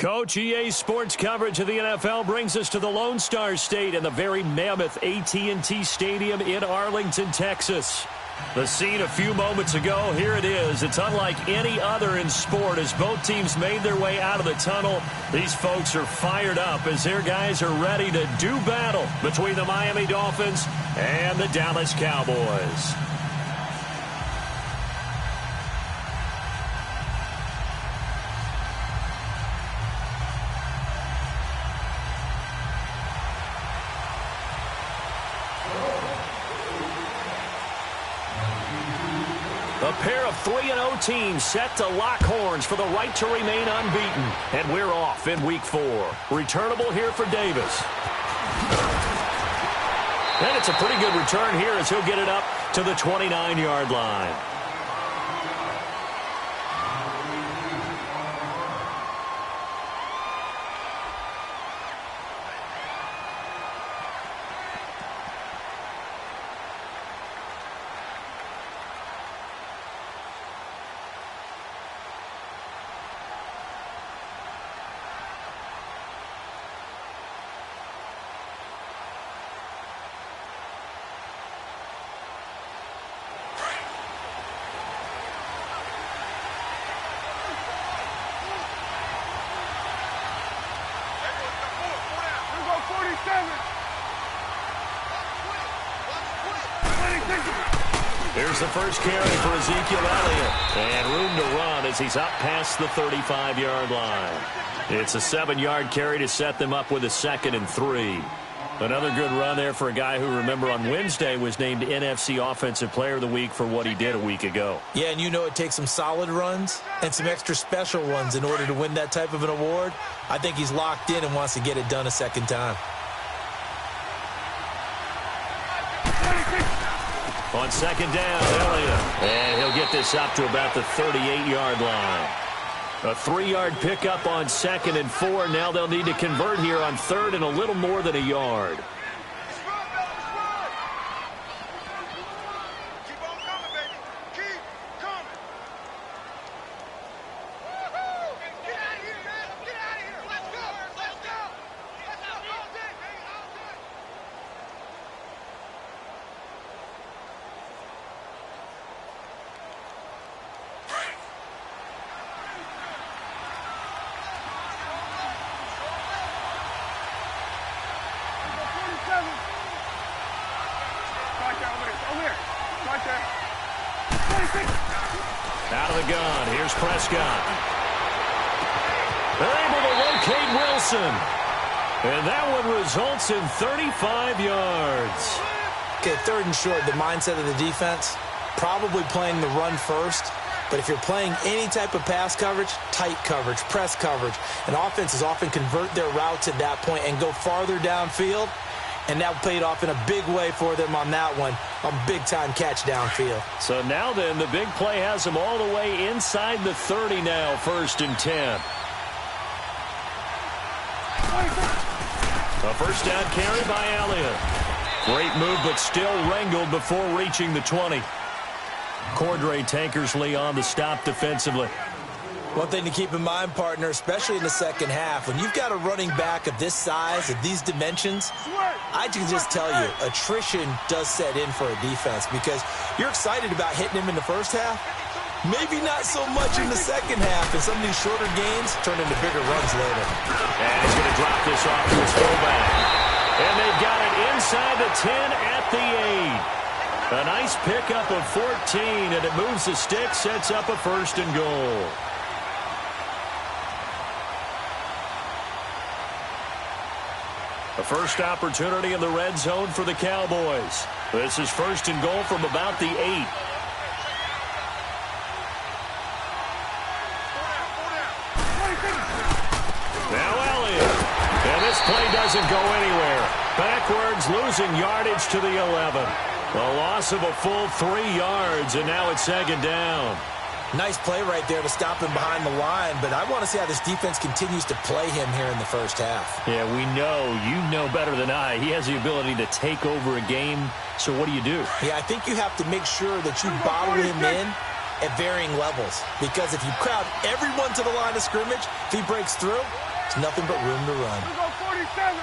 Coach, EA Sports coverage of the NFL brings us to the Lone Star State and the very mammoth AT&T Stadium in Arlington, Texas. The scene a few moments ago, here it is. It's unlike any other in sport as both teams made their way out of the tunnel. These folks are fired up as their guys are ready to do battle between the Miami Dolphins and the Dallas Cowboys. A pair of 3-0 teams set to lock horns for the right to remain unbeaten. And we're off in Week 4. Returnable here for Davis. And it's a pretty good return here as he'll get it up to the 29-yard line. Here's the first carry for Ezekiel Elliott. And room to run as he's up past the 35-yard line. It's a 7-yard carry to set them up with a 2nd and 3. Another good run there for a guy who, remember, on Wednesday was named NFC Offensive Player of the Week for what he did a week ago. Yeah, and you know it takes some solid runs and some extra special ones in order to win that type of an award. I think he's locked in and wants to get it done a second time. On 2nd down, Elliott. And he'll get this up to about the 38-yard line. A 3-yard pickup on 2nd and 4. Now they'll need to convert here on 3rd and a little more than a yard. Out of the gun, here's Prescott. They're able to locate Wilson. And that one results in 35 yards. Okay, 3rd and short, the mindset of the defense, probably playing the run first. But if you're playing any type of pass coverage, tight coverage, press coverage, and offenses often convert their routes at that point and go farther downfield. And that paid off in a big way for them on that one. A big-time catch downfield. So now then, the big play has them all the way inside the 30 now, 1st and 10. A first down carry by Elliott. Great move, but still wrangled before reaching the 20. Cordray Tankersley on the stop defensively. One thing to keep in mind, partner, especially in the second half, when you've got a running back of this size, of these dimensions, I can just tell you, attrition does set in for a defense because you're excited about hitting him in the first half. Maybe not so much in the second half, and some of these shorter gains turn into bigger runs later. And he's going to drop this off to his fullback. And they've got it inside the 10 at the 8. A nice pickup of 14, and it moves the stick, sets up a 1st and goal. A first opportunity in the red zone for the Cowboys. This is 1st and goal from about the 8. Now Elliott. And this play doesn't go anywhere. Backwards, losing yardage to the 11. A loss of a full 3 yards, and now it's 2nd down. Nice play right there to stop him behind the line, but I want to see how this defense continues to play him here in the first half. Yeah, we know. You know better than I. He has the ability to take over a game, so what do you do? Yeah, I think you have to make sure that you bottle him in at varying levels, because if you crowd everyone to the line of scrimmage, if he breaks through, It's nothing but room to run. We go 47.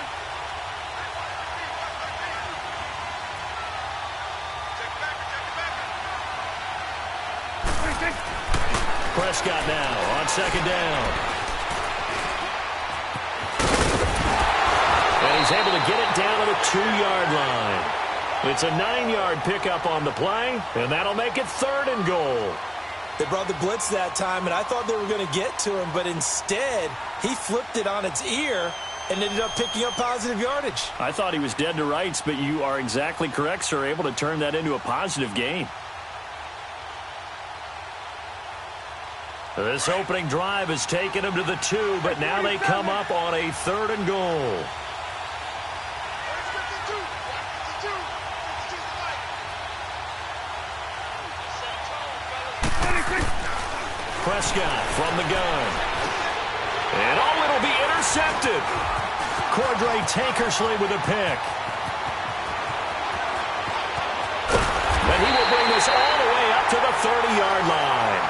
Prescott now on second down. And he's able to get it down to the 2-yard line. It's a 9-yard pickup on the play, and that'll make it 3rd and goal. They brought the blitz that time, and I thought they were going to get to him, but instead, he flipped it on its ear and ended up picking up positive yardage. I thought he was dead to rights, but you are exactly correct, sir. Able to turn that into a positive gain. This opening drive has taken them to the 2, but now they come up on a 3rd and goal. Prescott from the gun. And it'll be intercepted. Cordray Tankersley with a pick. And he will bring this all the way up to the 30-yard line.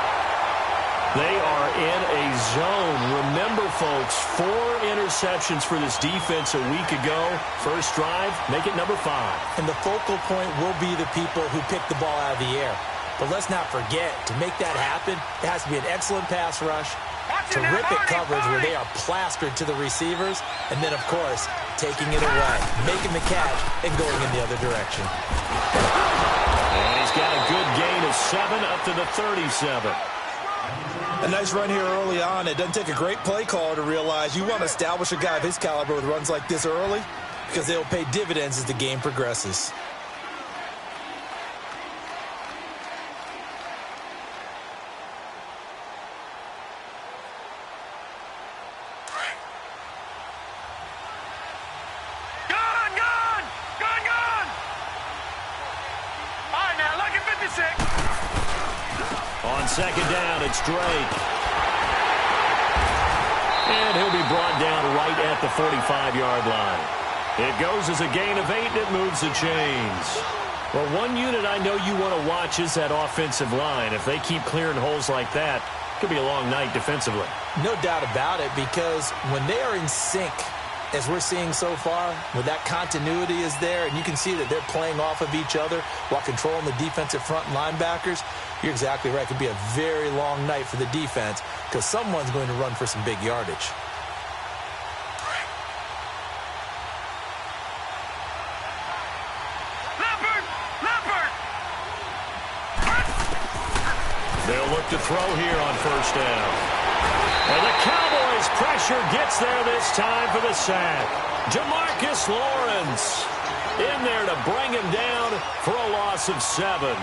They are in a zone. Remember, folks, 4 interceptions for this defense a week ago. First drive, make it number 5. And the focal point will be the people who pick the ball out of the air. But let's not forget, to make that happen, it has to be an excellent pass rush, terrific coverage where they are plastered to the receivers, and then, of course, taking it away, making the catch, and going in the other direction. And he's got a good gain of 7 up to the 37. A nice run here early on. It doesn't take a great play caller to realize you want to establish a guy of his caliber with runs like this early because they'll pay dividends as the game progresses. On second down, it's Drake. And he'll be brought down right at the 45-yard line. It goes as a gain of 8, and it moves the chains. Well, one unit I know you want to watch is that offensive line. If they keep clearing holes like that, it could be a long night defensively. No doubt about it, because when they are in sync, as we're seeing so far, where that continuity is there, and you can see that they're playing off of each other while controlling the defensive front linebackers, you're exactly right. It could be a very long night for the defense because someone's going to run for some big yardage. They'll look to throw here on first down. And the Cowboys' pressure gets there this time for the sack. Jamarcus Lawrence in there to bring him down for a loss of 7.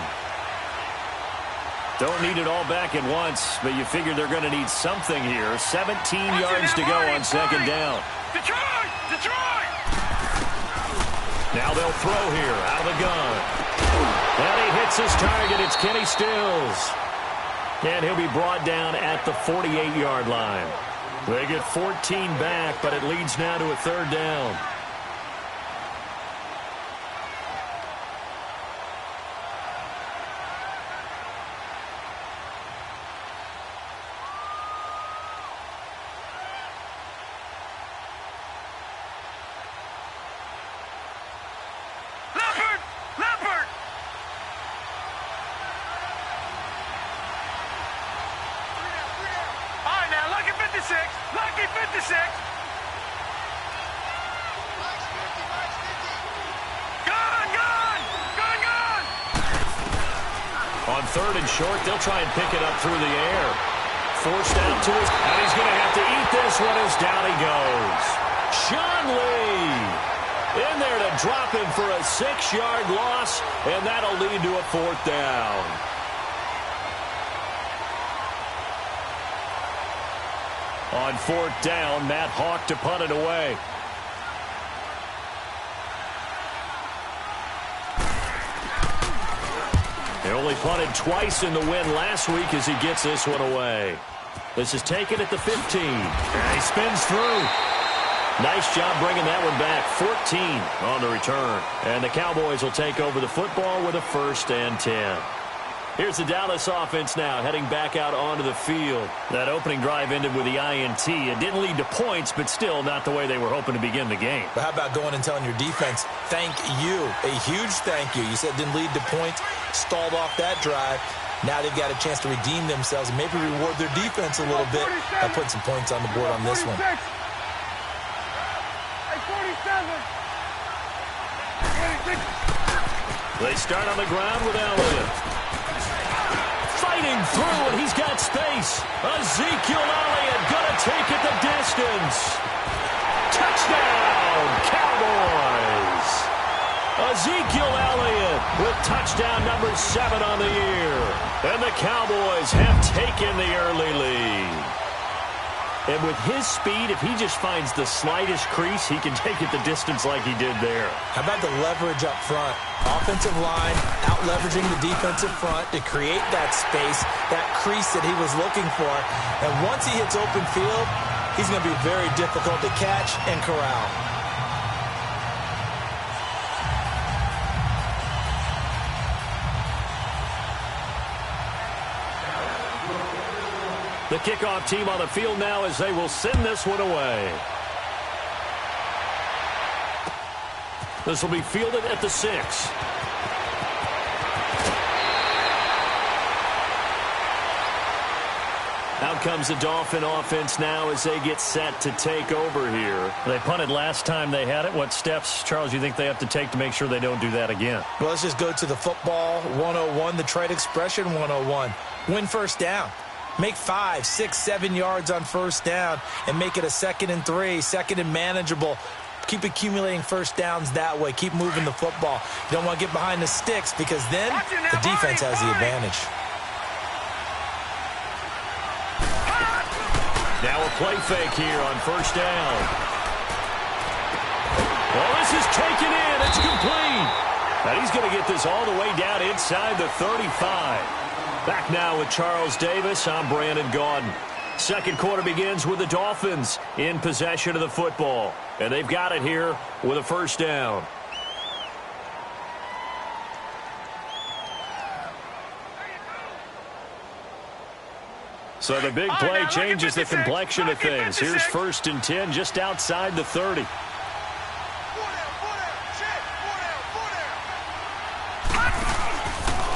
Don't need it all back at once, but you figure they're going to need something here. 17 yards to go on second down. Detroit! Now they'll throw here out of the gun. And he hits his target. It's Kenny Stills. And he'll be brought down at the 48-yard line. They get 14 back, but it leads now to a 3rd down. Lucky 56. Gone. On 3rd and short, they'll try and pick it up through the air. Forced out to his, and he's going to have to eat this one as down he goes. Sean Lee in there to drop him for a 6-yard loss, and that'll lead to a 4th down. On 4th down, Matt Hawk to punt it away. He only punted twice in the win last week as he gets this one away. This is taken at the 15. And he spins through. Nice job bringing that one back. 14 on the return. And the Cowboys will take over the football with a 1st and 10. Here's the Dallas offense now, heading back out onto the field. That opening drive ended with the INT. It didn't lead to points, but still not the way they were hoping to begin the game. But how about going and telling your defense, thank you, a huge thank you. You said it didn't lead to points, stalled off that drive. Now they've got a chance to redeem themselves and maybe reward their defense a little bit by putting some points on the board on this one. They start on the ground with Elliott. Fighting through, and he's got space. Ezekiel Elliott gonna take it the distance. Touchdown, Cowboys. Ezekiel Elliott with touchdown number 7 on the year. And the Cowboys have taken the early lead. And with his speed, if he just finds the slightest crease, he can take it the distance like he did there. How about the leverage up front? Offensive line out-leveraging the defensive front to create that space, that crease that he was looking for. And once he hits open field, he's going to be very difficult to catch and corral. The kickoff team on the field now as they will send this one away. This will be fielded at the 6. Out comes the Dolphin offense now as they get set to take over here. They punted last time they had it. What steps, Charles, you think they have to take to make sure they don't do that again? Well, let's just go to the football 101, the trade expression 101. Win first down. Make 5, 6, 7 yards on first down and make it a 2nd and 3, 2nd and manageable. Keep accumulating first downs that way. Keep moving the football. You don't want to get behind the sticks because then the defense has the advantage. Now a play fake here on first down. Well, this is taken in. It's complete. And he's going to get this all the way down inside the 35. Back now with Charles Davis. I'm Brandon Gaudin. Second quarter begins with the Dolphins in possession of the football. And they've got it here with a first down. So the big play changes the complexion of things. Here's 1st and 10 just outside the 30.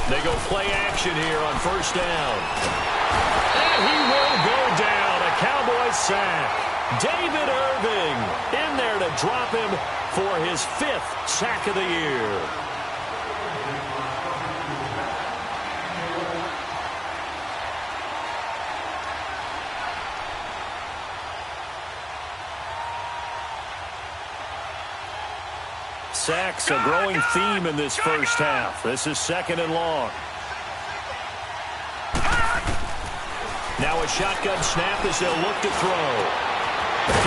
They go play action here on first down. And he will go down. A Cowboys sack. David Irving in there to drop him for his 5th sack of the year. Sacks, a growing theme in this first half. This is 2nd and long. Now a shotgun snap as they'll look to throw.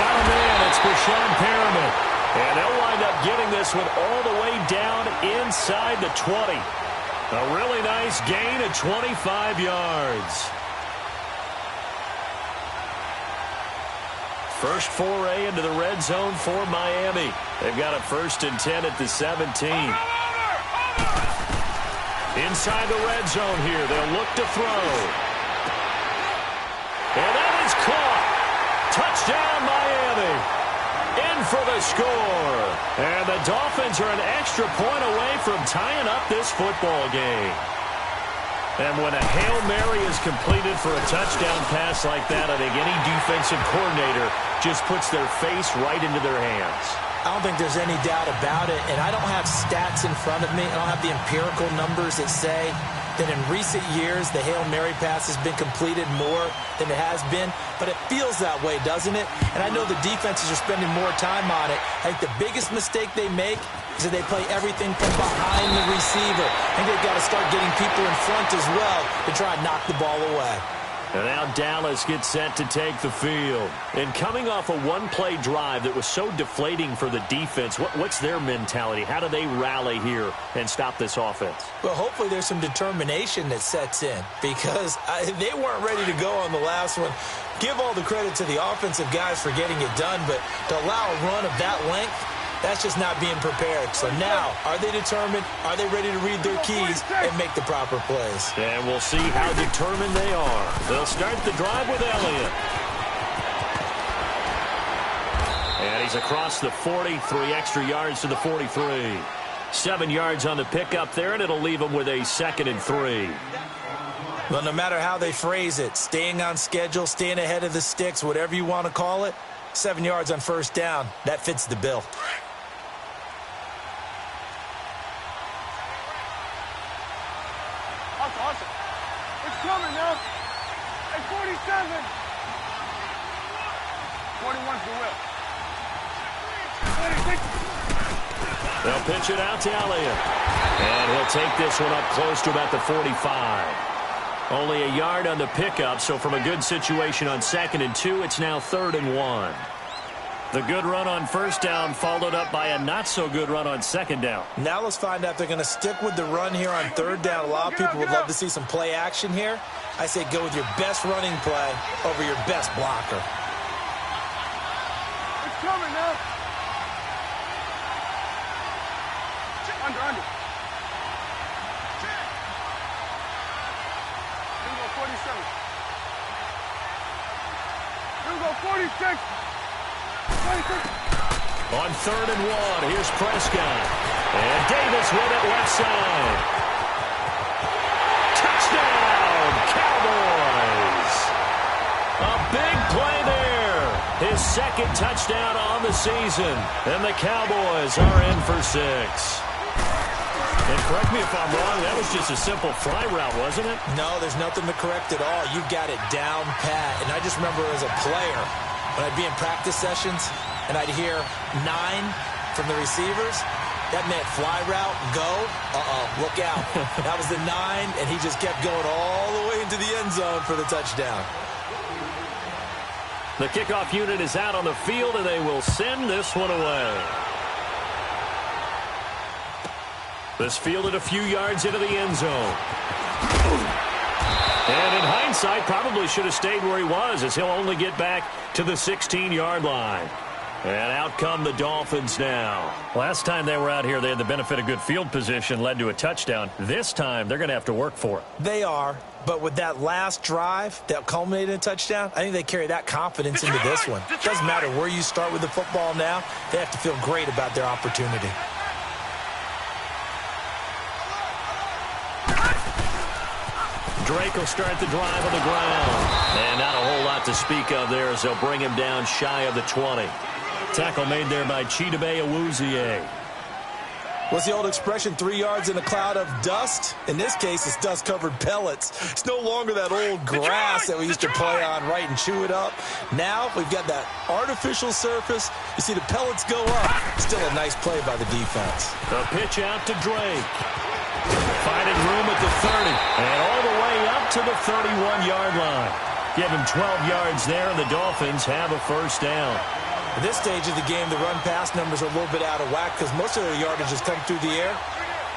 Got him in. It's Brashon Perriman. And they'll wind up getting this one all the way down inside the 20. A really nice gain of 25 yards. First foray into the red zone for Miami. They've got a 1st and 10 at the 17. Inside the red zone here. They'll look to throw. And that is caught. Touchdown, Miami. In for the score. And the Dolphins are an extra point away from tying up this football game. And when a Hail Mary is completed for a touchdown pass like that, I think any defensive coordinator just puts their face right into their hands. I don't think there's any doubt about it, and I don't have stats in front of me. I don't have the empirical numbers that say that in recent years the Hail Mary pass has been completed more than it has been, but it feels that way, doesn't it? And I know the defenses are spending more time on it. I think the biggest mistake they make is that they play everything from behind the receiver. I think they've got to start getting people in front as well to try and knock the ball away. And now Dallas gets set to take the field. And coming off a one-play drive that was so deflating for the defense, what's their mentality? How do they rally here and stop this offense? Well, hopefully there's some determination that sets in because they weren't ready to go on the last one. Give all the credit to the offensive guys for getting it done, but to allow a run of that length, That's just not being prepared. So now, are they determined? Are they ready to read their keys and make the proper plays? And we'll see how determined they are. They'll start the drive with Elliott. And he's across the 40, 3 extra yards to the 43. 7 yards on the pickup there, and it'll leave him with a 2nd and 3. Well, no matter how they phrase it, staying on schedule, staying ahead of the sticks, whatever you want to call it, 7 yards on first down, that fits the bill. Awesome. It's coming now. At 47. 41's the whip. 26. They'll pitch it out to Elliott. And he'll take this one up close to about the 45. Only a yard on the pickup, so from a good situation on 2nd and 2, it's now 3rd and 1. The good run on first down followed up by a not-so-good run on 2nd down. Now let's find out if they're going to stick with the run here on 3rd down. A lot of people would love to see some play action here. I say go with your best running play over your best blocker. It's coming now. Under. Here we go, 47. Here we go, 46. 26. On 3rd and 1, here's Prescott. And Davis with it left side. Touchdown, Cowboys! A big play there. His 2nd touchdown on the season. And the Cowboys are in for 6. And correct me if I'm wrong, that was just a simple fly route, wasn't it? No, there's nothing to correct at all. You've got it down pat. And I just remember as a player, when I'd be in practice sessions and I'd hear 9 from the receivers, that meant fly route, go, look out. That was the 9, and he just kept going all the way into the end zone for the touchdown. The kickoff unit is out on the field, and they will send this one away. This fielded a few yards into the end zone. And in hindsight, probably should have stayed where he was, as he'll only get back to the 16-yard line. And out come the Dolphins now. Last time they were out here, they had the benefit of good field position, led to a touchdown. This time, they're going to have to work for it. They are, but with that last drive that culminated in a touchdown, I think they carry that confidence into this one. It doesn't matter where you start with the football now. They have to feel great about their opportunity. Drake will start the drive on the ground. And not a whole lot to speak of there as they'll bring him down shy of the 20. Tackle made there by Chidobe Awuzie. What's the old expression, 3 yards in a cloud of dust? In this case, it's dust-covered pellets. It's no longer that old grass that we used to play on, right, and chew it up. Now we've got that artificial surface. You see the pellets go up. Still a nice play by the defense. The pitch out to Drake. Finding room at the 30. And all the way up to the 31-yard line. Give him 12 yards there, and the Dolphins have a first down. At this stage of the game, the run-pass numbers are a little bit out of whack because most of the yardage has come through the air.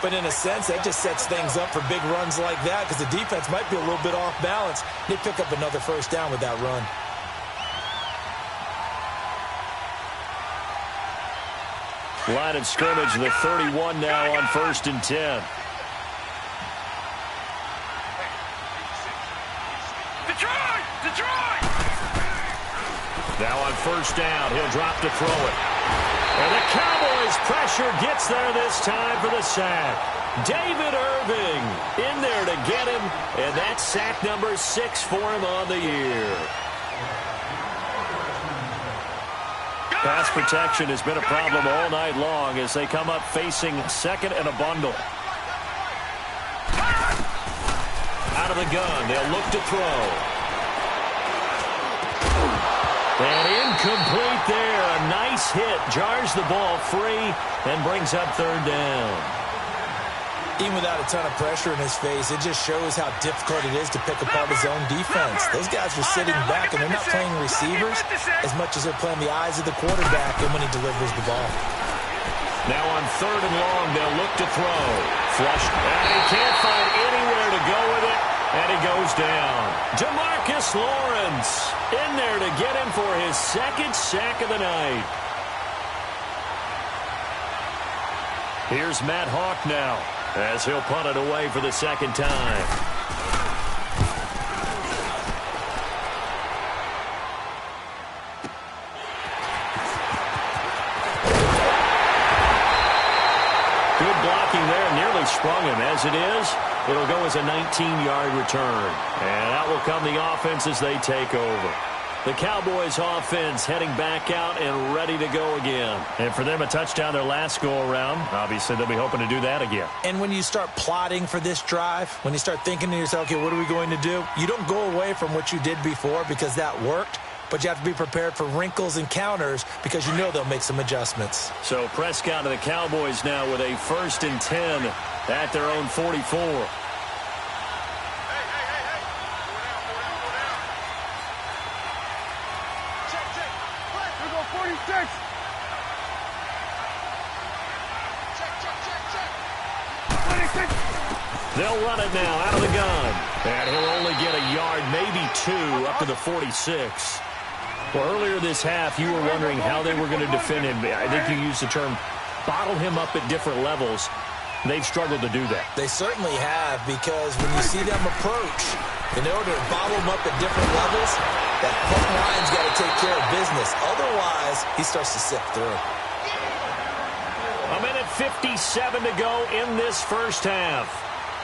But in a sense, that just sets things up for big runs like that because the defense might be a little bit off balance. They pick up another first down with that run. Line of scrimmage, the 31 now on 1st and 10. Detroit! Now on first down, he'll drop to throw it. And the Cowboys' pressure gets there this time for the sack. David Irving in there to get him, and that's sack number 6 for him on the year. Pass protection has been a problem all night long as they come up facing 2nd and a bundle. Out of the gun, they'll look to throw. And incomplete there. A nice hit. Jars the ball free and brings up 3rd down. Even without a ton of pressure in his face, it just shows how difficult it is to pick apart his own defense. Those guys are sitting back, and they're not playing receivers as much as they're playing the eyes of the quarterback and when he delivers the ball. Now on 3rd and long, they'll look to throw. Flush. And he can't find anywhere to go with it. And he goes down. DeMarcus Lawrence in there to get him for his 2nd sack of the night. Here's Matt Hawk now as he'll punt it away for the second time. Good blocking there, nearly sprung him. As it is, it'll go as a 19-yard return. And out will come the offense as they take over. The Cowboys offense heading back out and ready to go again. And for them, a touchdown their last go-around. Obviously, they'll be hoping to do that again. And when you start plotting for this drive, when you start thinking to yourself, okay, what are we going to do? You don't go away from what you did before because that worked, but you have to be prepared for wrinkles and counters because you know they'll make some adjustments. So Prescott and the Cowboys now with a 1st and 10 at their own 44. They'll run it now out of the gun. And he'll only get a yard, maybe 2, up to the 46. Well, earlier this half, you were wondering how they were going to defend him. I think you used the term bottle him up at different levels. They've struggled to do that. They certainly have, because when you see them approach, in order to bottle him up at different levels, that front line's got to take care of business. Otherwise, he starts to sift through. A minute 57 to go in this first half.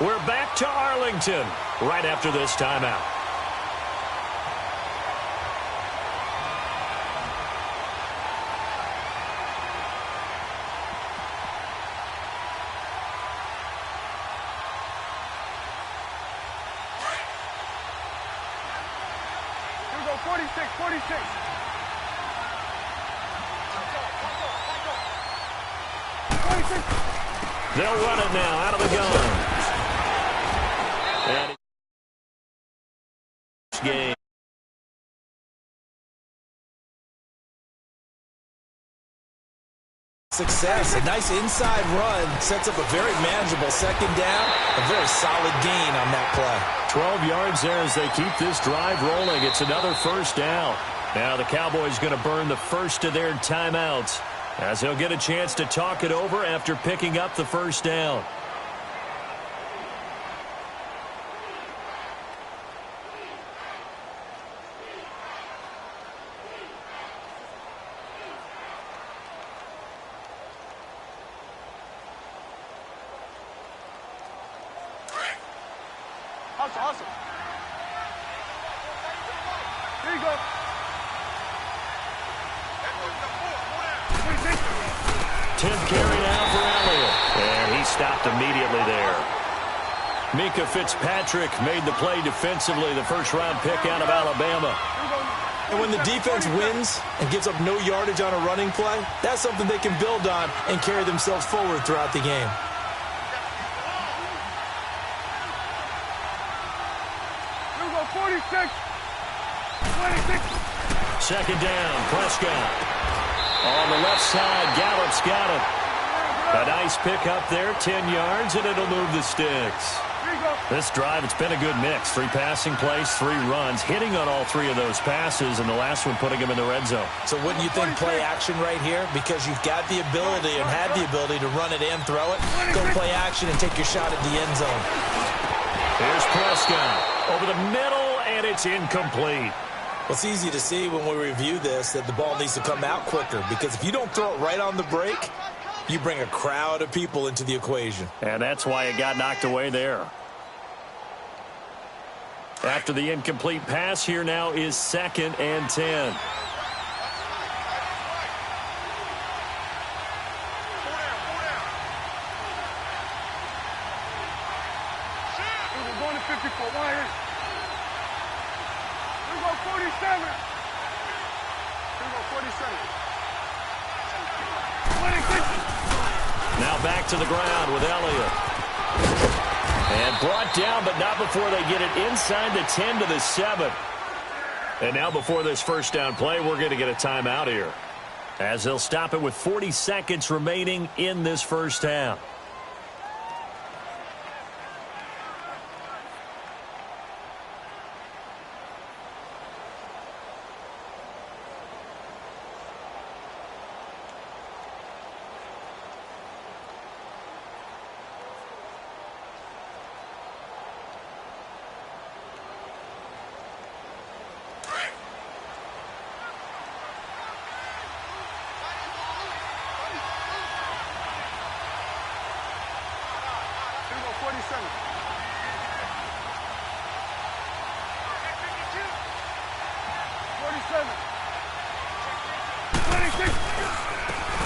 We're back to Arlington right after this timeout. Here we go, 46, 46. They'll run it now out of the gun. And game. Success, a nice inside run, sets up a very manageable second down, a very solid gain on that play. 12 yards there as they keep this drive rolling. It's another first down. Now the Cowboys going to burn the first of their timeouts as he'll get a chance to talk it over after picking up the first down. Awesome. Here you go. 10th carry now for Elliott. And he stopped immediately there. Mika Fitzpatrick made the play defensively, the first-round pick out of Alabama. And when the defense wins and gives up no yardage on a running play, that's something they can build on and carry themselves forward throughout the game. Here we go, 46. 26. Second down, Prescott. On the left side, Gallup's got it. A nice pick up there, 10 yards, and it'll move the sticks. This drive, it's been a good mix. 3 passing plays, 3 runs, hitting on all 3 of those passes, and the last one putting him in the red zone. So wouldn't you think play action right here? Because you've got the ability and had the ability to run it and throw it. Go play action and take your shot at the end zone. Here's Prescott over the middle, and it's incomplete. Well, it's easy to see when we review this that the ball needs to come out quicker, because if you don't throw it right on the break, you bring a crowd of people into the equation. And that's why it got knocked away there. After the incomplete pass, here now is 2nd and 10. We're going to 54. Why here? Here we go, 47. Here we go, 47. 26. Now back to the ground with Elliott. And brought down, but not before they get it inside the 10 to the 7. And now before this first down play, we're going to get a timeout here, as they'll stop it with 40 seconds remaining in this first half.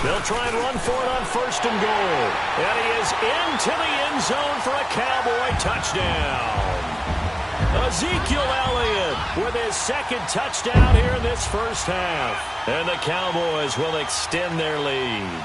They'll try and run for it on 1st and goal. And he is into the end zone for a Cowboy touchdown. Ezekiel Elliott with his 2nd touchdown here in this first half. And the Cowboys will extend their lead.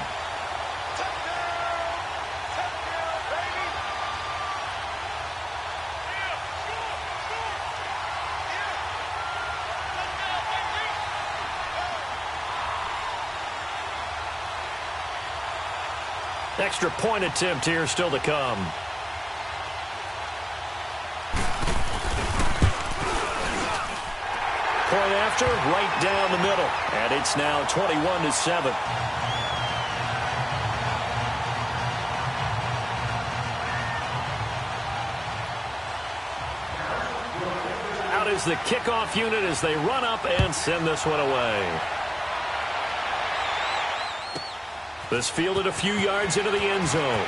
Extra point attempt here still to come. Point after, right down the middle. And it's now 21-7. Out is the kickoff unit as they run up and send this one away. This fielded a few yards into the end zone.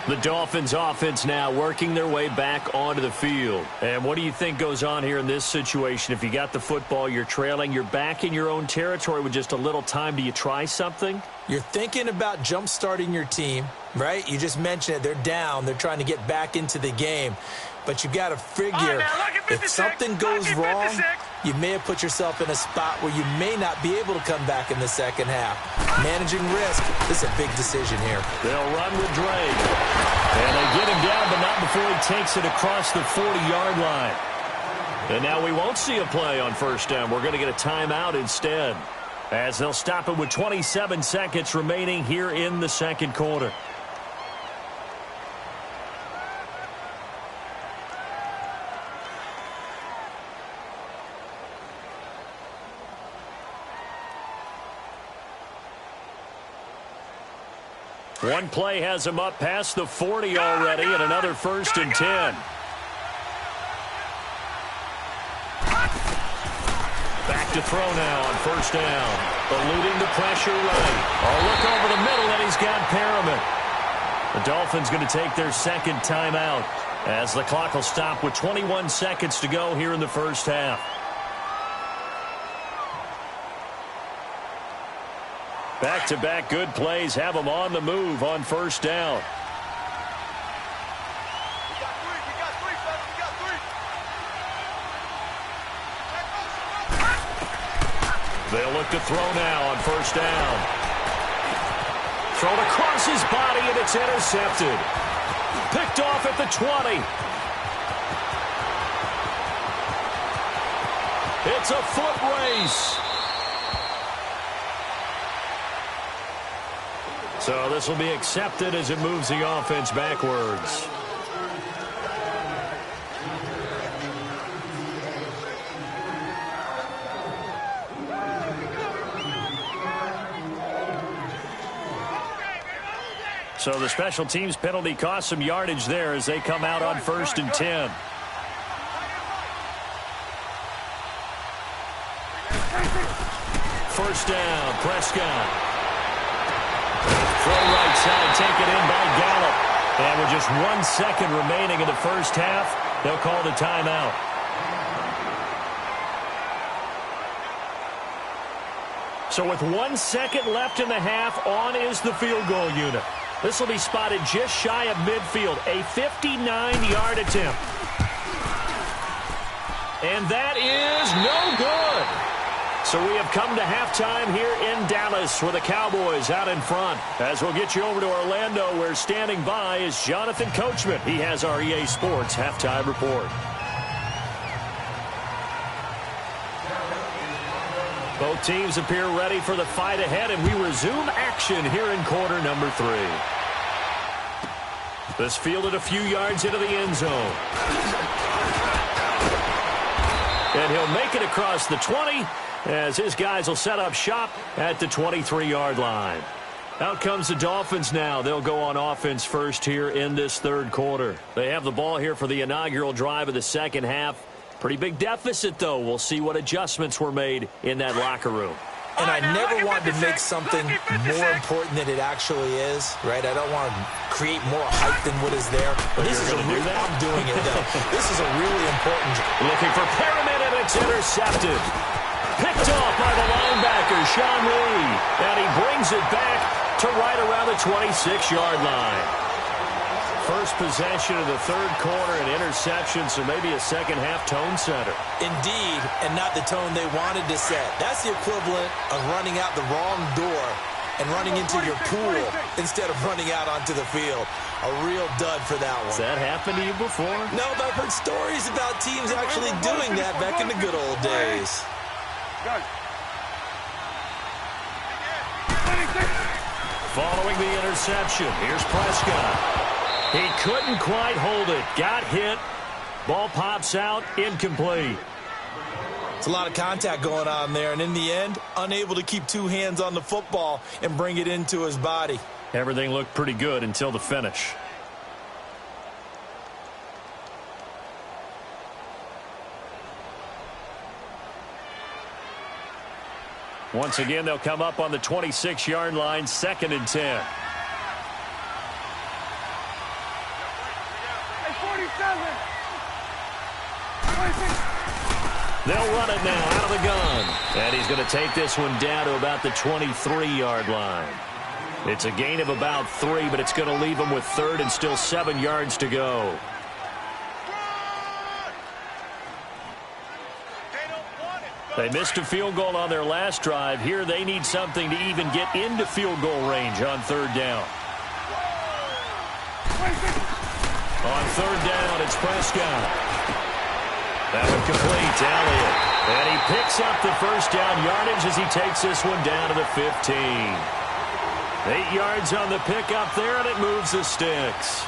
The Dolphins offense now working their way back onto the field. And what do you think goes on here in this situation? If you got the football, you're trailing, you're back in your own territory with just a little time. Do you try something? You're thinking about jump-starting your team, right? You just mentioned it. They're down. They're trying to get back into the game. But you got to figure if something goes wrong, you may have put yourself in a spot where you may not be able to come back in the second half. Managing risk, this is a big decision here. They'll run with Drake. And they get him down, but not before he takes it across the 40-yard line. And now we won't see a play on 1st down. We're going to get a timeout instead, as they'll stop it with 27 seconds remaining here in the 2nd quarter. One play has him up past the 40 already, and another 1st and 10. Back to throw now on 1st down. Eluding the pressure right. A look over the middle, and he's got Perriman. The Dolphins going to take their 2nd timeout as the clock will stop with 21 seconds to go here in the first half. Back-to-back good plays have them on the move on 1st down. They'll look to throw now on 1st down. Thrown across his body, and it's intercepted. Picked off at the 20. It's a foot race. So this will be accepted as it moves the offense backwards. So the special teams penalty cost some yardage there as they come out on 1st and 10. First down, Prescott. Throw right side, taken in by Gallup. And with just 1 second remaining in the first half, they'll call the timeout. So with 1 second left in the half, on is the field goal unit. This will be spotted just shy of midfield, a 59-yard attempt. And that is no good. So we have come to halftime here in Dallas with the Cowboys out in front. As we'll get you over to Orlando, where standing by is Jonathan Coachman. He has our EA Sports halftime report. Both teams appear ready for the fight ahead, and we resume action here in quarter number 3. This fielded a few yards into the end zone. And he'll make it across the 20, as his guys will set up shop at the 23-yard line. Out comes the Dolphins now. They'll go on offense first here in this 3rd quarter. They have the ball here for the inaugural drive of the second half. Pretty big deficit, though. We'll see what adjustments were made in that locker room. And I never want to make something more important than it actually is, right? I don't want to create more hype than what is there. But this is I'm doing it, though. This is a really important. Looking for Perriman, and it's intercepted. Picked off by the linebacker, Sean Lee. And he brings it back to right around the 26-yard line. First possession of the third quarter, an interception, so maybe a second-half tone setter. Indeed, and not the tone they wanted to set. That's the equivalent of running out the wrong door and running into your pool instead of running out onto the field. A real dud for that one. Has that happened to you before? No, but I've heard stories about teams actually doing that back in the good old days. Following the interception, here's Prescott. He couldn't quite hold it. Got hit. Ball pops out. Incomplete. It's a lot of contact going on there, and in the end, unable to keep two hands on the football and bring it into his body. Everything looked pretty good until the finish. Once again, they'll come up on the 26-yard line, 2nd and 10. They'll run it now out of the gun. And he's going to take this one down to about the 23-yard line. It's a gain of about 3, but it's going to leave him with 3rd and still 7 yards to go. They missed a field goal on their last drive. Here they need something to even get into field goal range on 3rd down. On 3rd down, it's Prescott. That one complete to Elliott. And he picks up the first down yardage as he takes this one down to the 15. 8 yards on the pickup there, and it moves the sticks.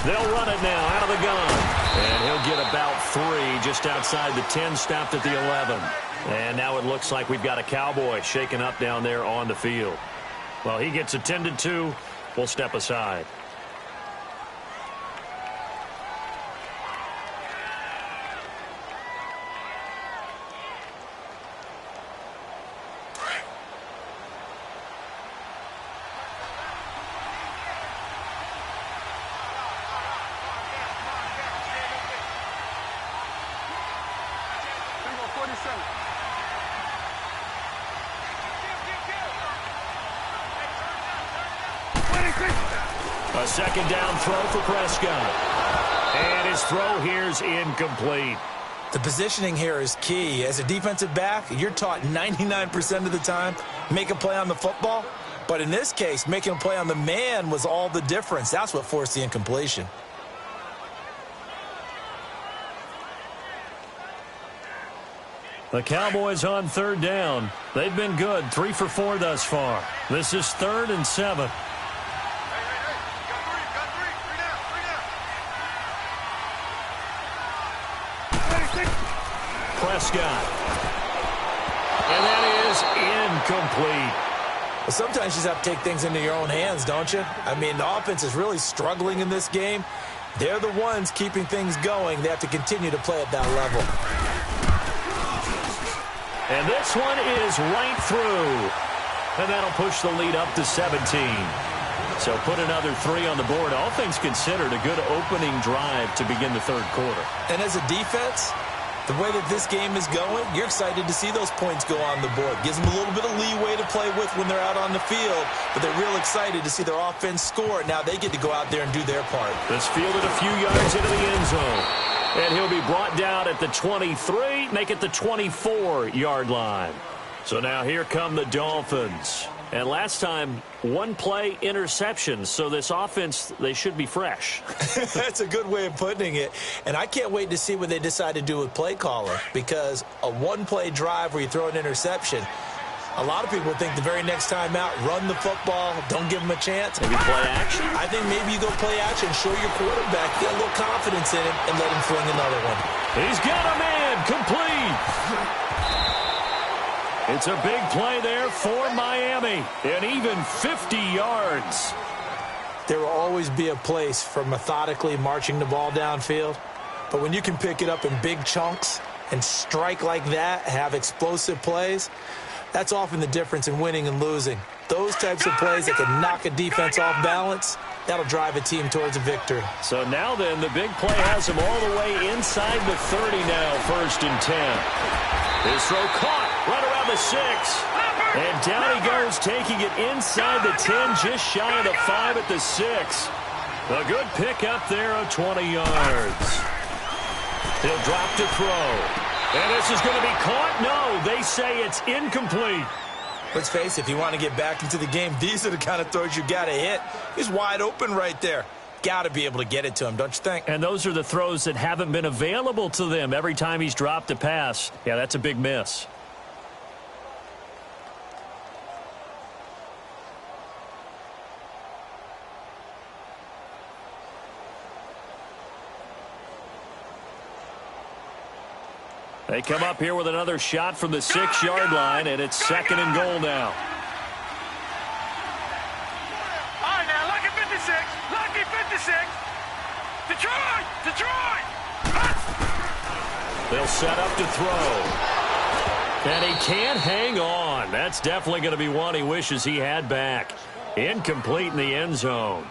They'll run it now out of the gun. And he'll get about 3 just outside the 10, stopped at the 11. And now it looks like we've got a Cowboy shaken up down there on the field. Well, he gets attended to. We'll step aside. A second down throw for Prescott. And his throw here's incomplete. The positioning here is key. As a defensive back, you're taught 99% of the time, make a play on the football. But in this case, making a play on the man was all the difference. That's what forced the incompletion. The Cowboys on 3rd down. They've been good, 3 for 4 thus far. This is 3rd and 7. Prescott. And that is incomplete. Well, sometimes you just have to take things into your own hands, don't you? I mean, the offense is really struggling in this game. They're the ones keeping things going. They have to continue to play at that level. And this one is right through. And that'll push the lead up to 17. So put another 3 on the board. All things considered, a good opening drive to begin the 3rd quarter. And as a defense, the way that this game is going, you're excited to see those points go on the board. Gives them a little bit of leeway to play with when they're out on the field, but they're real excited to see their offense score. Now they get to go out there and do their part. This fielded a few yards into the end zone. And he'll be brought down at the 23, make it the 24-yard line. So now here come the Dolphins. And last time, one play interception. So this offense, they should be fresh. That's a good way of putting it. And I can't wait to see what they decide to do with play caller, because a one-play drive where you throw an interception, a lot of people think the very next time out, run the football, don't give them a chance. Maybe play action? I think maybe you go play action, show your quarterback, get a little confidence in him, and let him fling another one. He's got a man, complete. It's a big play there for Miami, and even 50 yards. There will always be a place for methodically marching the ball downfield, but when you can pick it up in big chunks and strike like that, have explosive plays, that's often the difference in winning and losing. Those types of plays that can knock a defense off balance, that'll drive a team towards a victory. So now then, the big play has him all the way inside the 30 now, 1st and 10. His throw caught right around the 6. And down he goes, taking it inside the 10, just shy of the 5 at the 6. A good pick up there of 20 yards. He'll drop to throw. And this is going to be caught? No, they say it's incomplete. Let's face it, if you want to get back into the game, these are the kind of throws you got to hit. He's wide open right there. Got to be able to get it to him, don't you think? And those are the throws that haven't been available to them every time he's dropped a pass. Yeah, that's a big miss. They come up here with another shot from the 6-yard line, and it's 2nd and goal now. All right, now, lucky 56. Lucky 56. Detroit! Detroit! They'll set up to throw. And he can't hang on. That's definitely going to be one he wishes he had back. Incomplete in the end zone.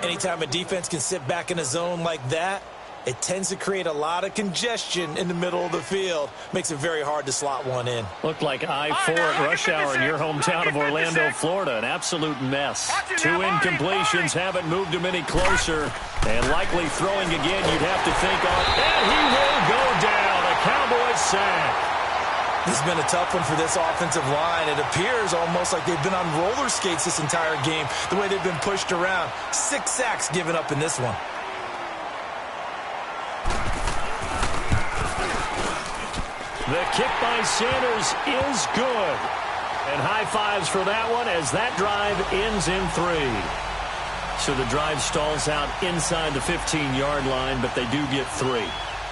Anytime a defense can sit back in a zone like that, it tends to create a lot of congestion in the middle of the field. Makes it very hard to slot one in. Looked like I-4 at rush hour in your hometown of Orlando, Florida. An absolute mess. 2 incompletions haven't moved him any closer. And likely throwing again, you'd have to think on. And he will go down. A Cowboys sack. This has been a tough one for this offensive line. It appears almost like they've been on roller skates this entire game, the way they've been pushed around. 6 sacks given up in this one. The kick by Sanders is good. And high fives for that one as that drive ends in 3. So the drive stalls out inside the 15-yard line, but they do get 3.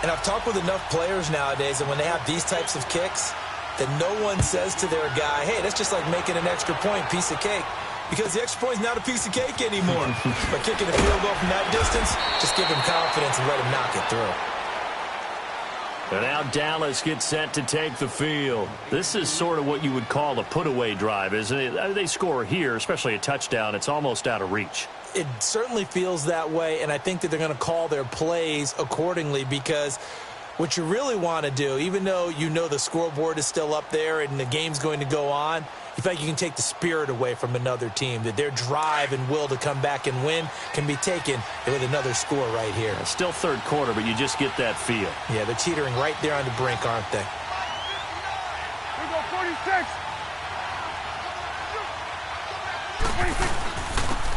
And I've talked with enough players nowadays, and when they have these types of kicks, that no one says to their guy, hey, that's just like making an extra point, piece of cake. Because the extra point is not a piece of cake anymore. But kicking a field goal from that distance, just give him confidence and let him knock it through. And now Dallas gets set to take the field. This is sort of what you would call a put-away drive, isn't it? They score here, especially a touchdown. It's almost out of reach. It certainly feels that way, and I think that they're going to call their plays accordingly, because what you really want to do, even though you know the scoreboard is still up there and the game's going to go on, in fact, you can take the spirit away from another team, that their drive and will to come back and win can be taken with another score right here. Still 3rd quarter, but you just get that feel. Yeah, they're teetering right there on the brink, aren't they? Here we go, 46.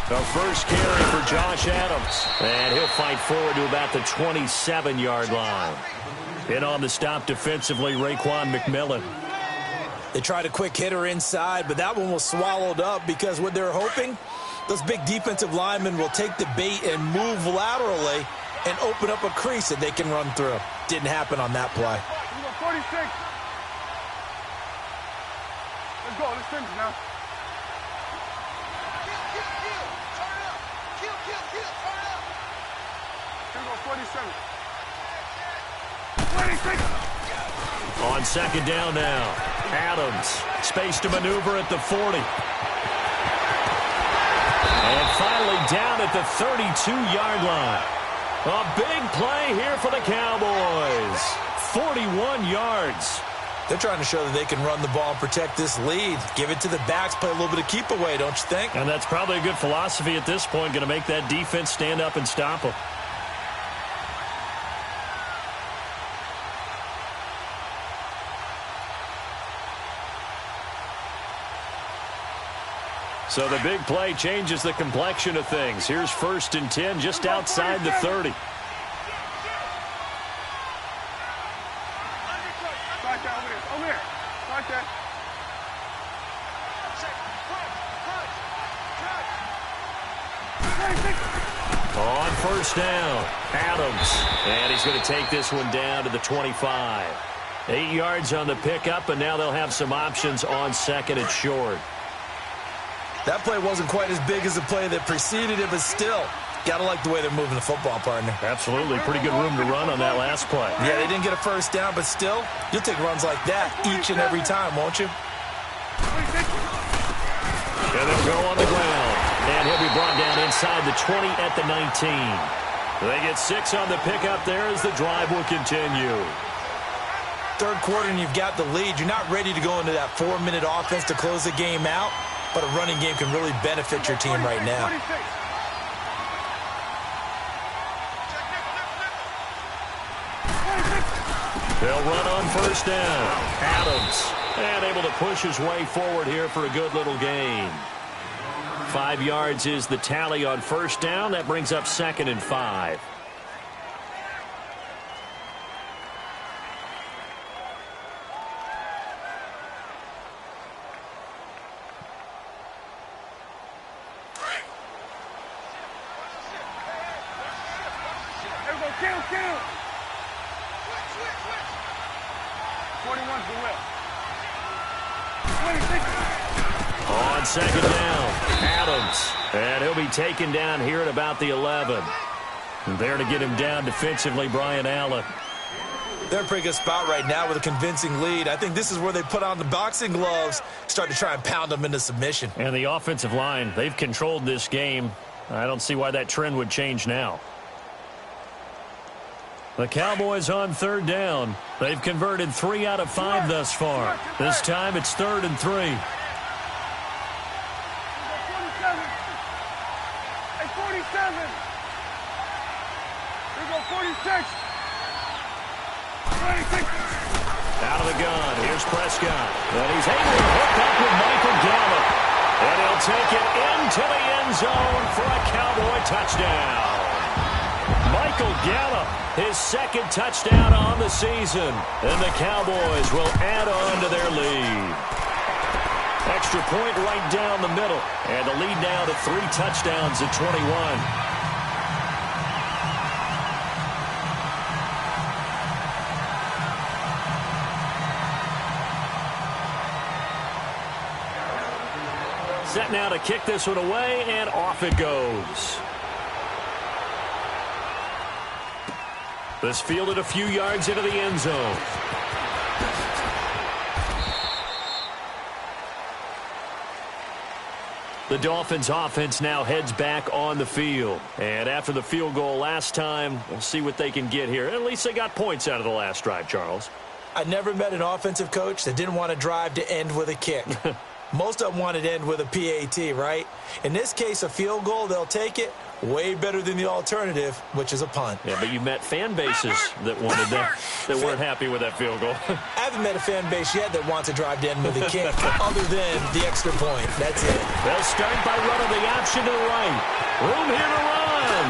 The first carry for Josh Adams. And he'll fight forward to about the 27-yard line. In on the stop defensively, Raekwon McMillan. They tried a quick hitter inside, but that one was swallowed up because what they're hoping, those big defensive linemen will take the bait and move laterally and open up a crease that they can run through. Didn't happen on that play. 46. Let's go. Let's finish now. Here we go, 47. 26. On 2nd down now. Adams, space to maneuver at the 40. And finally down at the 32-yard line. A big play here for the Cowboys. 41 yards. They're trying to show that they can run the ball and protect this lead. Give it to the backs, play a little bit of keep away, don't you think? And that's probably a good philosophy at this point, going to make that defense stand up and stop them. So the big play changes the complexion of things. Here's 1st and 10 just outside the 30. On 1st down, Adams. And he's going to take this one down to the 25. 8 yards on the pickup, and now they'll have some options on 2nd and short. That play wasn't quite as big as the play that preceded it, but still, got to like the way they're moving the football, partner. Absolutely. Pretty good room to run on that last play. Yeah, they didn't get a 1st down, but still, you'll take runs like that each and every time, won't you? And they'll go on the ground. And he'll be brought down inside the 20 at the 19. They get 6 on the pickup there as the drive will continue. 3rd quarter and you've got the lead. You're not ready to go into that 4-minute offense to close the game out, but a running game can really benefit your team right now. They'll run on 1st down. Adams, and able to push his way forward here for a good little gain. 5 yards is the tally on 1st down. That brings up 2nd and 5. On 2nd down, Adams. And he'll be taken down here at about the 11. And there to get him down defensively, Brian Allen. They're in a pretty good spot right now with a convincing lead. I think this is where they put on the boxing gloves, start to try and pound them into submission. And the offensive line, they've controlled this game. I don't see why that trend would change now. The Cowboys on 3rd down. They've converted 3 out of 5 thus far. This time it's 3rd and 3. Out of the gun, here's Prescott. And he's able to hook up with Michael Gallup. And he'll take it into the end zone for a Cowboy touchdown. Michael Gallup, his 2nd touchdown on the season. And the Cowboys will add on to their lead. Extra point right down the middle. And the lead now to 3 touchdowns at 21. Set now to kick this one away, and off it goes. This fielded a few yards into the end zone. The Dolphins offense now heads back on the field. And after the field goal last time, we'll see what they can get here. At least they got points out of the last drive, Charles. I never met an offensive coach that didn't want to drive to end with a kick. Most of them wanted to end with a PAT, right? In this case, a field goal, they'll take it. Way better than the alternative, which is a punt. Yeah, but you met fan bases that wanted that, that weren't happy with that field goal. I haven't met a fan base yet that wants to drive to end with a kick, other than the extra point. That's it. They'll start by running the option to the right. Room here to run.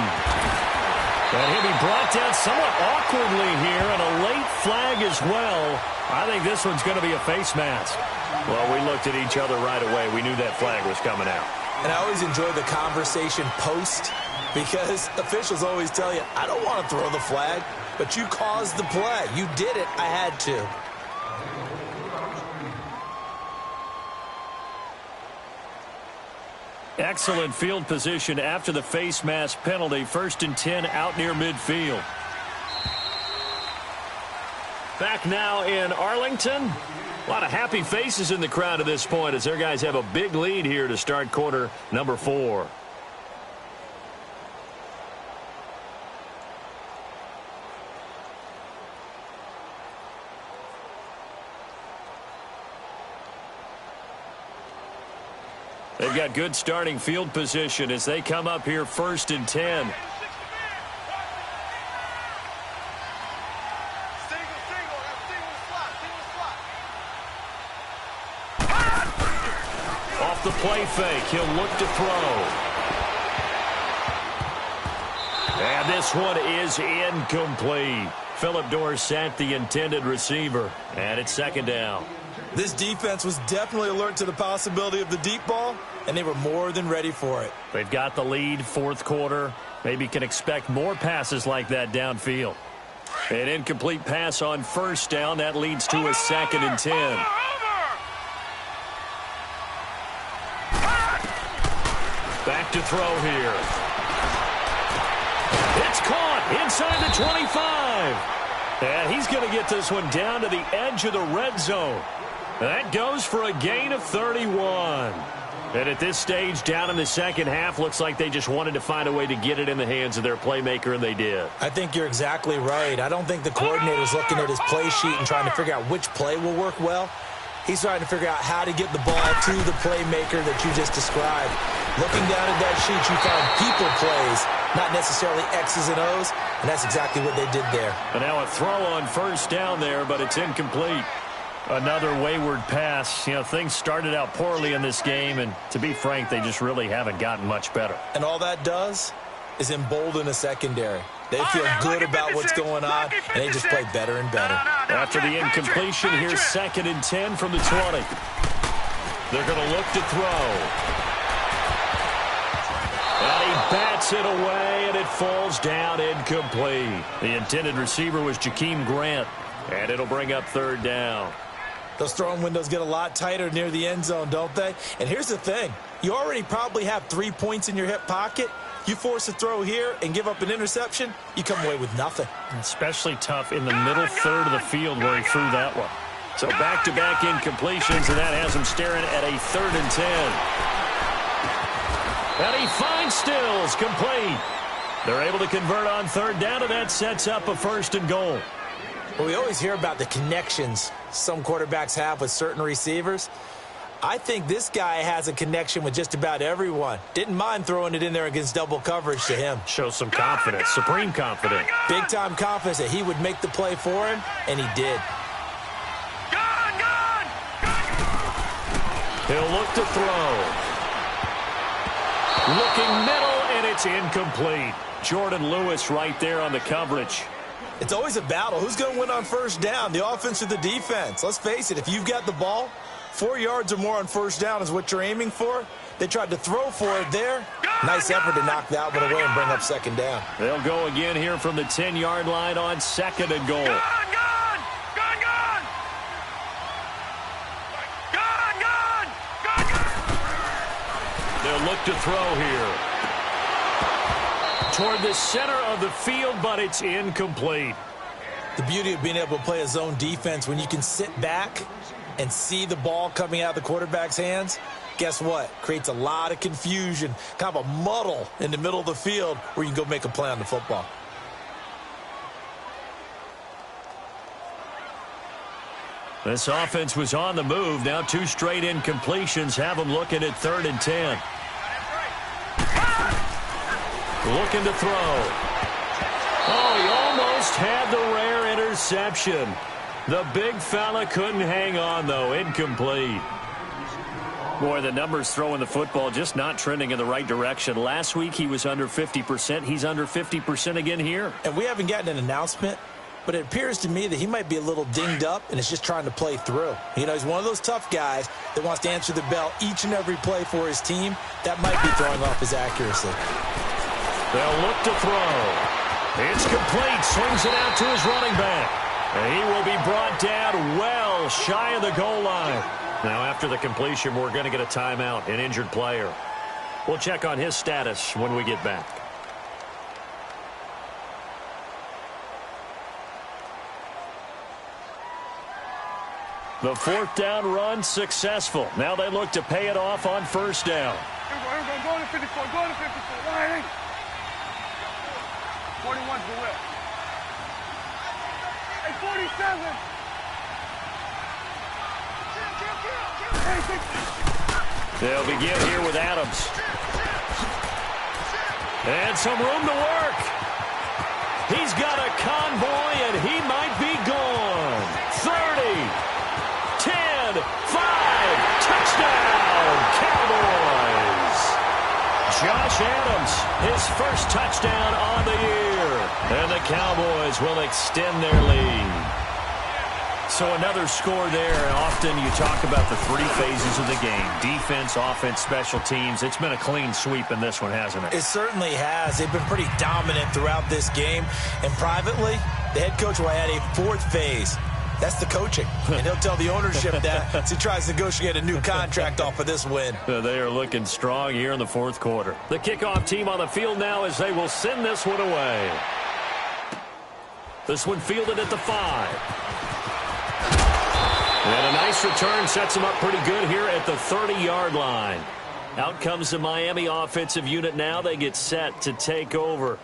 And he'll be brought down somewhat awkwardly here, and a late flag as well. I think this one's going to be a face mask. Well, we looked at each other right away. We knew that flag was coming out. And I always enjoy the conversation post, because officials always tell you, I don't want to throw the flag, but you caused the play. You did it. I had to. Excellent field position after the face mask penalty. 1st and 10 out near midfield. Back now in Arlington. A lot of happy faces in the crowd at this point as their guys have a big lead here to start quarter number 4. They've got good starting field position as they come up here 1st and 10. off the play fake. He'll look to throw. And this one is incomplete. Phillip Dorsett, the intended receiver. And it's second down. This defense was definitely alert to the possibility of the deep ball, and they were more than ready for it. They've got the lead, fourth quarter. Maybe can expect more passes like that downfield. An incomplete pass on first down. That leads to a 2nd and 10. Back to throw here. It's caught inside the 25. And he's going to get this one down to the edge of the red zone. That goes for a gain of 31. And at this stage, down in the second half, looks like they just wanted to find a way to get it in the hands of their playmaker, and they did. I think you're exactly right. I don't think the coordinator's looking at his play sheet and trying to figure out which play will work well. He's trying to figure out how to get the ball to the playmaker that you just described. Looking down at that sheet, you found people plays, not necessarily X's and O's, and that's exactly what they did there. And now a throw on first down there, but it's incomplete. Another wayward pass. You know, things started out poorly in this game, and to be frank, they just really haven't gotten much better. And all that does is embolden a secondary. They feel good about what's going on, and they just play better and better. After the incompletion, here's 2nd and 10 from the 20. They're going to look to throw. And he bats it away, and it falls down incomplete. The intended receiver was Jakeem Grant, and it'll bring up 3rd down. Those throwing windows get a lot tighter near the end zone, don't they? And here's the thing. You already probably have 3 points in your hip pocket. You force a throw here and give up an interception, you come away with nothing. Especially tough in the middle third of the field where he threw that one. So back-to-back incompletions, and that has him staring at a 3rd and 10. And he finds Stills, complete. They're able to convert on 3rd down, and that sets up a 1st and goal. Well, we always hear about the connections some quarterbacks have with certain receivers. I think this guy has a connection with just about everyone. Didn't mind throwing it in there against double coverage to him. Shows some confidence, supreme confidence. Big-time confidence that he would make the play for him, and he did. He'll look to throw. Looking middle, and it's incomplete. Jordan Lewis right there on the coverage. It's always a battle. Who's going to win on first down, the offense or the defense? Let's face it, if you've got the ball, 4 yards or more on first down is what you're aiming for. They tried to throw for it there. Nice effort to knock that one away and bring up 2nd down. They'll go again here from the 10-yard line on 2nd and goal. They'll look to throw here. Toward the center of the field, but it's incomplete. The beauty of being able to play a zone defense when you can sit back and see the ball coming out of the quarterback's hands, guess what? Creates a lot of confusion, kind of a muddle in the middle of the field where you can go make a play on the football. This offense was on the move. Now 2 straight incompletions have them looking at 3rd and 10. Looking to throw. Oh, he almost had the rare interception. The big fella couldn't hang on, though. Incomplete. Boy, the numbers throwing the football just not trending in the right direction. Last week he was under 50%. He's under 50% again here. And we haven't gotten an announcement, but it appears to me that he might be a little dinged up and is just trying to play through. You know, he's one of those tough guys that wants to answer the bell each and every play for his team. That might be throwing off his accuracy. They'll look to throw. It's complete. Swings it out to his running back. And he will be brought down well shy of the goal line. Now, after the completion, we're going to get a timeout, an injured player. We'll check on his status when we get back. The 4th down run successful. Now they look to pay it off on first down. Go to 54. Go to 54. Right. 41's the whip. Hey, 47. They'll begin here with Adams. And some room to work. He's got a convoy, and he might be gone. 30, 10, 5, touchdown, Cowboys. first touchdown on the year. And the Cowboys will extend their lead. So another score there. Often you talk about the three phases of the game. Defense, offense, special teams. It's been a clean sweep in this one, hasn't it? It certainly has. They've been pretty dominant throughout this game. And privately, the head coach will add a fourth phase. That's the coaching. And he'll tell the ownership that as he tries to negotiate a new contract off of this win. They are looking strong here in the fourth quarter. The kickoff team on the field now as they will send this one away. This one fielded at the 5. And a nice return sets them up pretty good here at the 30-yard line. Out comes the Miami offensive unit now. They get set to take over.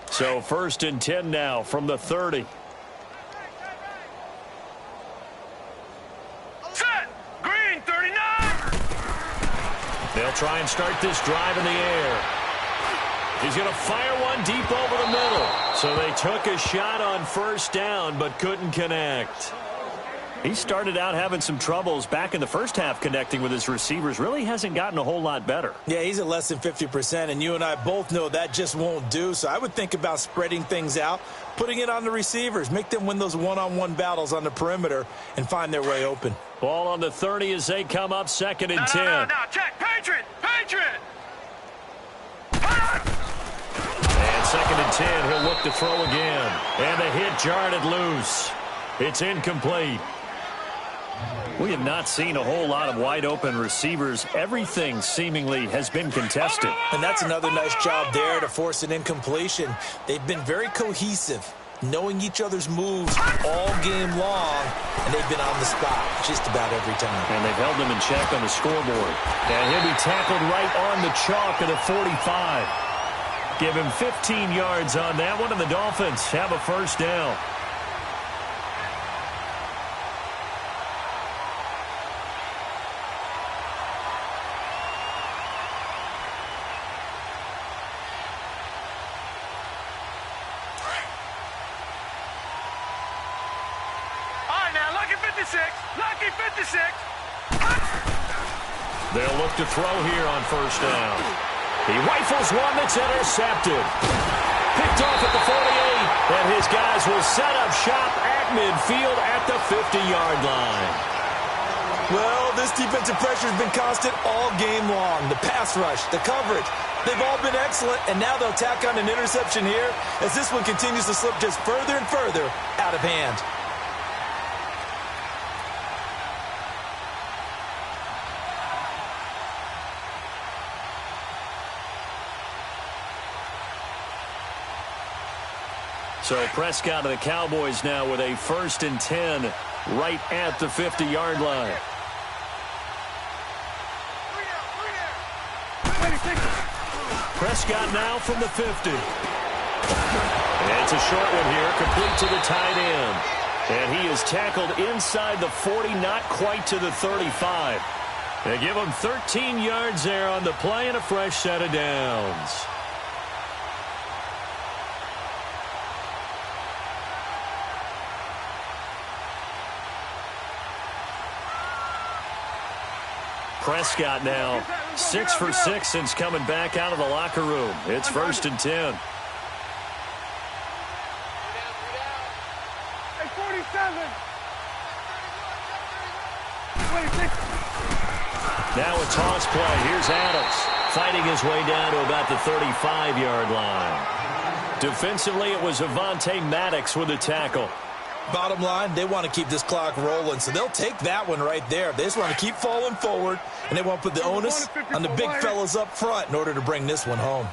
So 1st and 10 now from the 30. Set. Green, 39. They'll try and start this drive in the air. He's going to fire one deep over the middle. So they took a shot on first down but couldn't connect. He started out having some troubles back in the first half connecting with his receivers. Really hasn't gotten a whole lot better. Yeah, he's at less than 50%, and you and I both know that just won't do. So I would think about spreading things out, putting it on the receivers, make them win those one-on-one battles on the perimeter and find their way open. Ball on the 30 as they come up 2nd and 10. No, check. Patriot. And 2nd and 10, he'll look to throw again. And the hit jarred it loose. It's incomplete. We have not seen a whole lot of wide-open receivers. Everything seemingly has been contested. And that's another nice job there to force an incompletion. They've been very cohesive, knowing each other's moves all game long, and they've been on the spot just about every time. And they've held them in check on the scoreboard. And he'll be tackled right on the chalk of the 45. Give him 15 yards on that one, and the Dolphins have a first down. Lucky 56. They'll look to throw here on first down. He rifles one that's intercepted. Picked off at the 48, and his guys will set up shop at midfield at the 50-yard line. Well, this defensive pressure has been constant all game long. The pass rush, the coverage, they've all been excellent, and now they'll tack on an interception here as this one continues to slip just further and further out of hand. So Prescott and the Cowboys now with a 1st and 10 right at the 50-yard line. Prescott now from the 50. And it's a short one here, complete to the tight end. And he is tackled inside the 40, not quite to the 35. They give him 13 yards there on the play and a fresh set of downs. Prescott now 6 for 6 since coming back out of the locker room. It's 1st and 10. Hey, 47. Now a toss play. Here's Adams fighting his way down to about the 35-yard line. Defensively, it was Avonte Maddox with a tackle. Bottom line, they want to keep this clock rolling, so they'll take that one right there. They just want to keep falling forward, and they want to put the onus on the big fellas up front in order to bring this one home.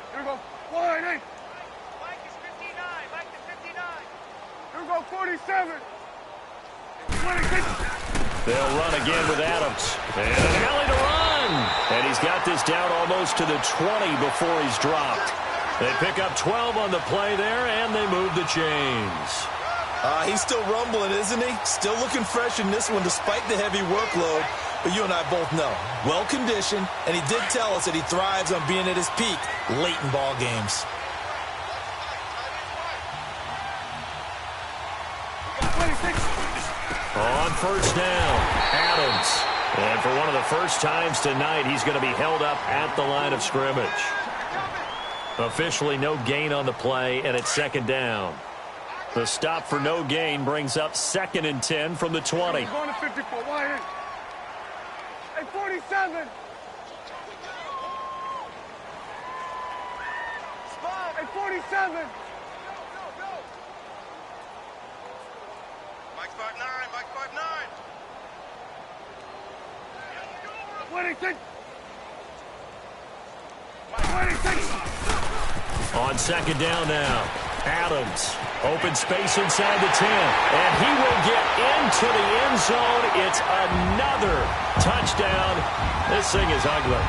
Here we go. Wide, hey. Mike is 59. Mike is 59. Here we go, 47. 26. They'll run again with Adams. And an alley to run. And he's got this down almost to the 20 before he's dropped. They pick up 12 on the play there, and they move the chains. He's still rumbling, isn't he? Still looking fresh in this one despite the heavy workload. But you and I both know, well-conditioned, and he did tell us that he thrives on being at his peak late in ball games. On first down, Adams. And for one of the first times tonight, he's going to be held up at the line of scrimmage. Officially no gain on the play, and it's second down. The stop for no gain brings up 2nd and 10 from the 20. Going to 54. Why? Hey, 47. Spot. Hey, 47. Mike's 5'9", Mike's 5'9". 26. 26. On second down now, Adams. Open space inside the 10. And he will get into the end zone. It's another touchdown. This thing is ugly.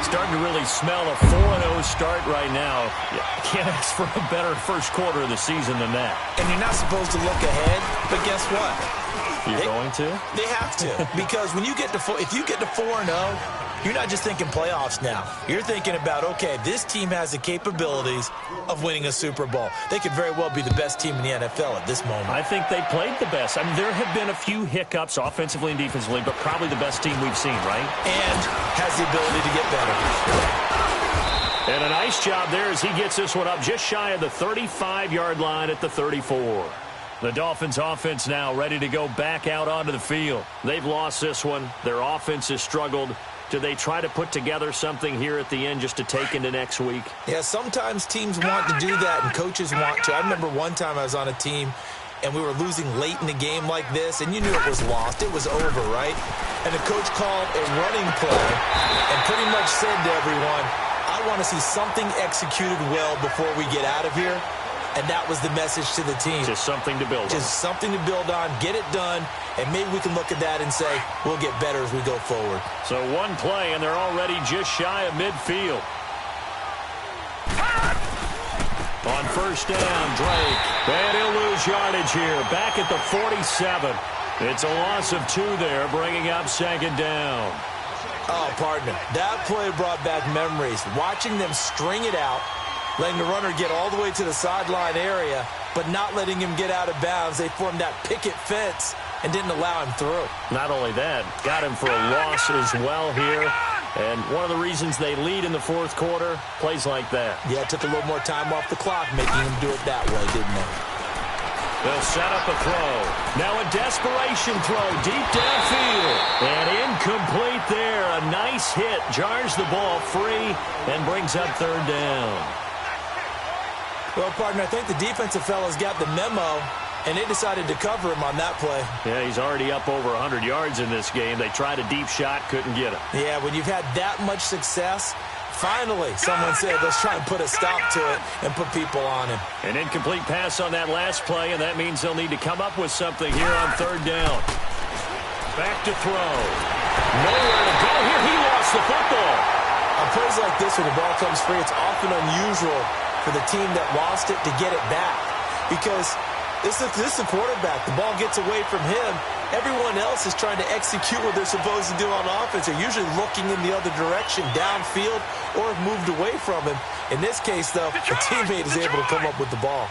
Starting to really smell a 4-0 start right now. You can't ask for a better first quarter of the season than that. And you're not supposed to look ahead, but guess what? You're going to? They have to. Because when you get to if you get to 4-0, you're not just thinking playoffs now. You're thinking about, okay, this team has the capabilities of winning a Super Bowl. They could very well be the best team in the NFL at this moment. I think they played the best. I mean, there have been a few hiccups offensively and defensively, but probably the best team we've seen, right? And has the ability to get better. And a nice job there as he gets this one up just shy of the 35-yard line at the 34. The Dolphins' offense now ready to go back out onto the field. They've lost this one. Their offense has struggled. Do they try to put together something here at the end just to take into next week? Yeah, sometimes teams want to do that and coaches want to. I remember one time I was on a team and we were losing late in the game like this, and you knew it was lost. It was over, right? And the coach called a running play and pretty much said to everyone, I want to see something executed well before we get out of here. And that was the message to the team. Just something to build on. Just something to build on, get it done, and maybe we can look at that and say, we'll get better as we go forward. So one play, and they're already just shy of midfield. On first down, Drake. And he'll lose yardage here. Back at the 47. It's a loss of 2 there, bringing up second down. Oh, partner, that play brought back memories. Watching them string it out, letting the runner get all the way to the sideline area, but not letting him get out of bounds. They formed that picket fence and didn't allow him through. Not only that, got him for a loss as well here. And one of the reasons they lead in the fourth quarter, plays like that. Yeah, it took a little more time off the clock, making him do it that way, didn't they? They'll set up a throw. Now a desperation throw deep downfield. And incomplete there. A nice hit. Jars the ball free and brings up third down. Well, partner, I think the defensive fellas got the memo, and they decided to cover him on that play. Yeah, he's already up over 100 yards in this game. They tried a deep shot, couldn't get him. Yeah, when you've had that much success, finally someone said, let's try and put a stop to it and put people on him. An incomplete pass on that last play, and that means they'll need to come up with something here on third down. Back to throw. Nowhere to go here. He lost the football. On plays like this, when the ball comes free, it's often unusual for the team that lost it to get it back. Because this is the quarterback. The ball gets away from him. Everyone else is trying to execute what they're supposed to do on offense. They're usually looking in the other direction, downfield, or have moved away from him. In this case, though, a teammate is able to come up with the ball.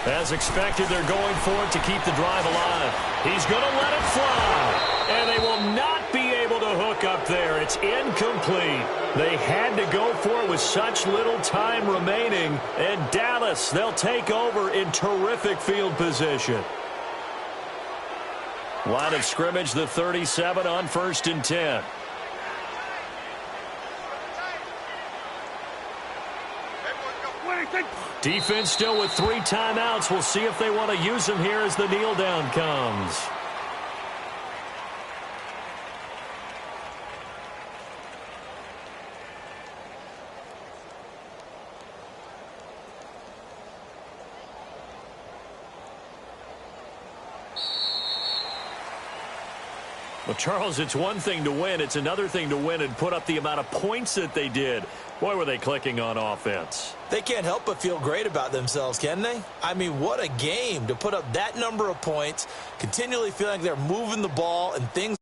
As expected, they're going for it to keep the drive alive. He's going to let it fly. And they will not be able to hook up there. It's incomplete. They had to go for it with such little time remaining. And Dallas, they'll take over in terrific field position. Line of scrimmage, the 37 on first and 10. Defense still with 3 timeouts. We'll see if they want to use them here as the kneel down comes. Well, Charles, it's one thing to win. It's another thing to win and put up the amount of points that they did. Boy, were they clicking on offense. They can't help but feel great about themselves, can they? I mean, what a game to put up that number of points, continually feeling like they're moving the ball and things.